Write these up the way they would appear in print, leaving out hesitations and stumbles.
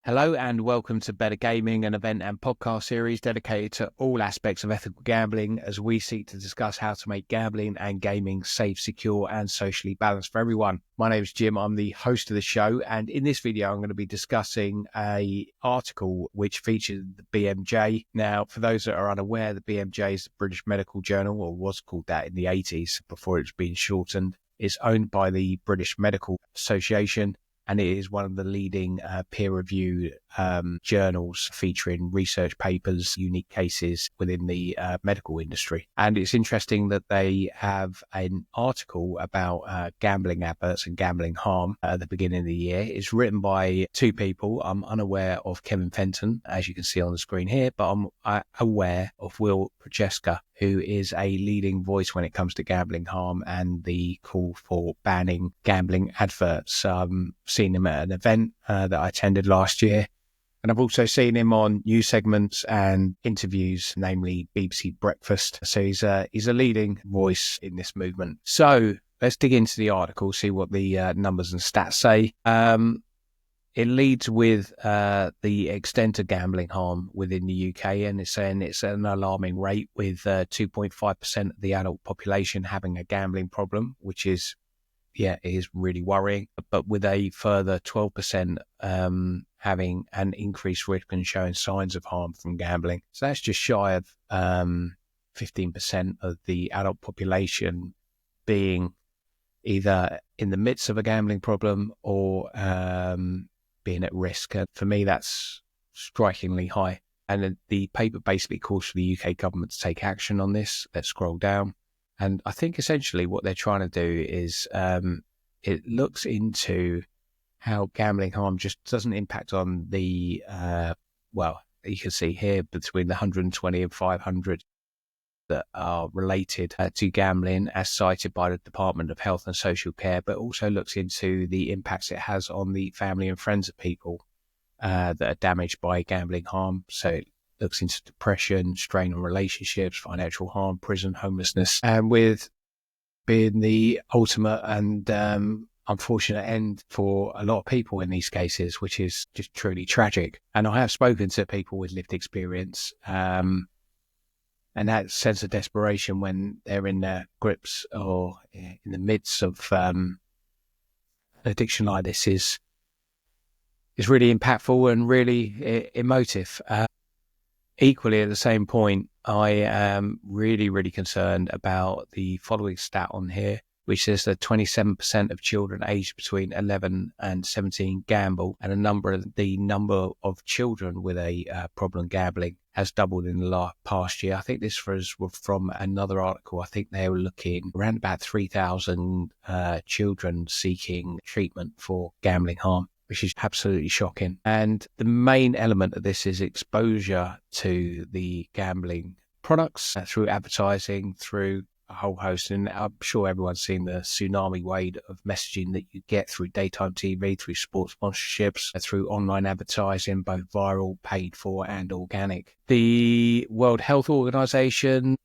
Hello and welcome to Better Gaming, an event and podcast series dedicated to all aspects of ethical gambling as we seek to discuss how to make gambling and gaming safe, secure and socially balanced for everyone. My name is Jim, I'm the host of the show, and in this video I'm going to be discussing an article which featured the BMJ. Now, for those that are unaware, the BMJ is the British Medical Journal, or was called that in the 80s before it's been shortened. It's owned by the British Medical Association, and it is one of the leading peer-reviewed journals featuring research papers, unique cases within the medical industry. And it's interesting that they have an article about gambling adverts and gambling harm at the beginning of the year. It's written by two people. I'm unaware of Kevin Fenton, as you can see on the screen here, but I'm aware of Will Prochaska, who is a leading voice when it comes to gambling harm and the call for banning gambling adverts. Seen him at an event that I attended last year. And I've also seen him on news segments and interviews, namely BBC Breakfast. So he's a leading voice in this movement. So let's dig into the article, see what the numbers and stats say. It leads with the extent of gambling harm within the UK, and it's saying it's an alarming rate with 2.5% of the adult population having a gambling problem, which is, it is really worrying. But with a further 12% having an increased risk and showing signs of harm from gambling. So that's just shy of 15% of the adult population being either in the midst of a gambling problem or being at risk. And for me, that's strikingly high. And the paper basically calls for the UK government to take action on this. Let's scroll down. And I think essentially what they're trying to do is it looks into how gambling harm just doesn't impact on the, you can see here between the 120 and 500 that are related to gambling as cited by the Department of Health and Social Care, but also looks into the impacts it has on the family and friends of people that are damaged by gambling harm. So it looks into depression, strain on relationships, financial harm, prison, homelessness, and with being the ultimate and unfortunate end for a lot of people in these cases, which is just truly tragic. And I have spoken to people with lived experience, and that sense of desperation when they're in their grips or in the midst of an addiction like this is really impactful and really emotive. Equally, at the same point, I am really, really concerned about the following stat on here, which says that 27% of children aged between 11 and 17 gamble, and the number of children with a problem gambling has doubled in the past year. I think this was from another article. I think they were looking around about 3,000 children seeking treatment for gambling harm, which is absolutely shocking. And the main element of this is exposure to the gambling products through advertising, through a whole host. And I'm sure everyone's seen the tsunami wave of messaging that you get through daytime TV, through sports sponsorships, through online advertising, both viral, paid for and organic. The World Health Organization,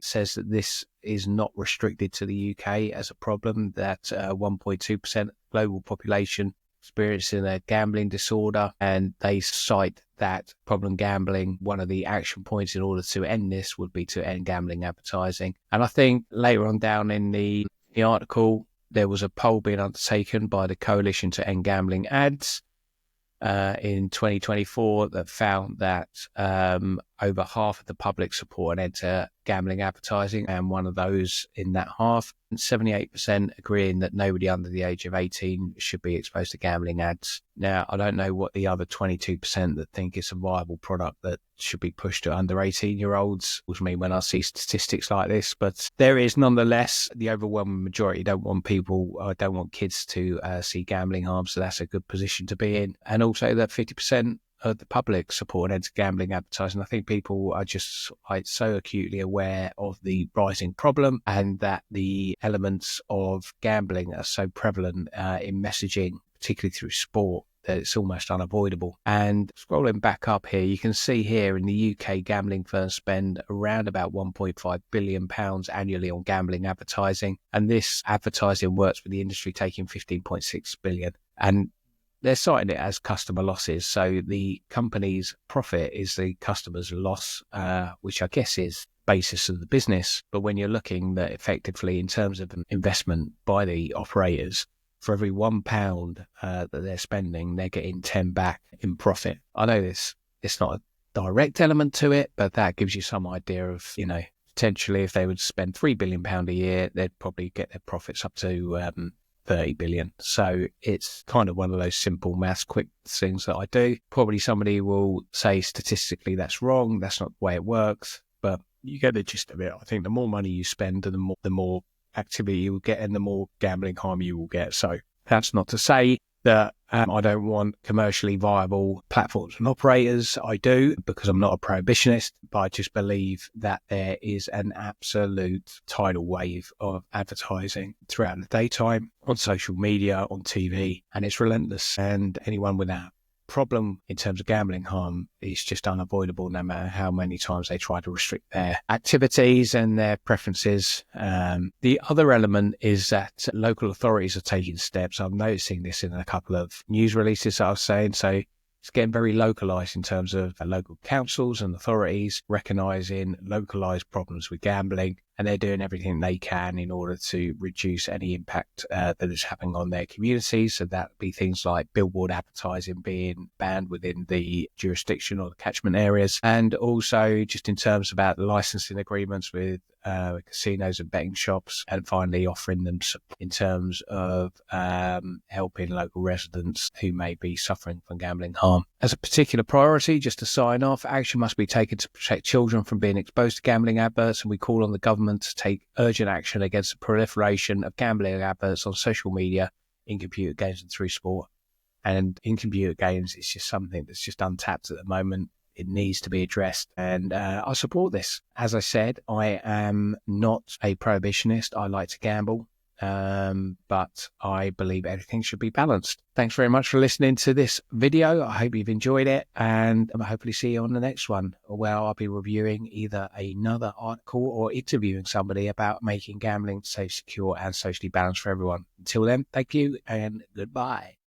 says that this is not restricted to the UK as a problem, that 1.2% global population experiencing a gambling disorder, and they cite that problem gambling, one of the action points in order to end this would be to end gambling advertising. And I think later on down in the article, there was a poll being undertaken by the Coalition to End Gambling Ads in 2024 that found that over half of the public support an end to gambling advertising, and one of those in that half, 78% agreeing that nobody under the age of 18 should be exposed to gambling ads. Now, I don't know what the other 22% that think it's a viable product that should be pushed to under 18-year-olds, which mean when I see statistics like this, but there is nonetheless the overwhelming majority don't want kids to see gambling harm, so that's a good position to be in. And also that 50% of the public support and gambling advertising. I think people are just so acutely aware of the rising problem, and that the elements of gambling are so prevalent in messaging, particularly through sport, that it's almost unavoidable. And scrolling back up here, you can see here in the UK, gambling firms spend around about £1.5 billion annually on gambling advertising. And this advertising works with the industry taking 15.6 billion. And they're citing it as customer losses. So the company's profit is the customer's loss, which I guess is basis of the business. But when you're looking that effectively in terms of an investment by the operators, for every £1 that they're spending, they're getting 10 back in profit. I know it's not a direct element to it, but that gives you some idea of, potentially if they would spend £3 billion a year, they'd probably get their profits up to 30 billion. So it's kind of one of those simple maths, quick things that I do. Probably somebody will say statistically that's wrong. That's not the way it works, but you get the gist of it. I think the more money you spend, the more activity you will get and the more gambling harm you will get. So that's not to say that I don't want commercially viable platforms and operators. I do, because I'm not a prohibitionist, but I just believe that there is an absolute tidal wave of advertising throughout the daytime, on social media, on TV, and it's relentless. And anyone with that problem in terms of gambling harm is just unavoidable, no matter how many times they try to restrict their activities and their preferences. The other element is that local authorities are taking steps. I'm noticing this in a couple of news releases I was saying. So it's getting very localized in terms of local councils and authorities recognizing localized problems with gambling, and they're doing everything they can in order to reduce any impact that is happening on their communities. So that would be things like billboard advertising being banned within the jurisdiction or the catchment areas, and also just in terms about licensing agreements with casinos and betting shops, and finally offering them support in terms of helping local residents who may be suffering from gambling harm. As a particular priority, just to sign off, action must be taken to protect children from being exposed to gambling adverts, and we call on the government to take urgent action against the proliferation of gambling adverts on social media, in computer games and through sport. And in computer games, it's just something that's just untapped at the moment. It needs to be addressed, and I support this. As I said, I am not a prohibitionist. I like to gamble, but I believe everything should be balanced. Thanks very much for listening to this video. I hope you've enjoyed it, and I'll hopefully see you on the next one, where I'll be reviewing either another article or interviewing somebody about making gambling safe, secure, and socially balanced for everyone. Until then, thank you and goodbye.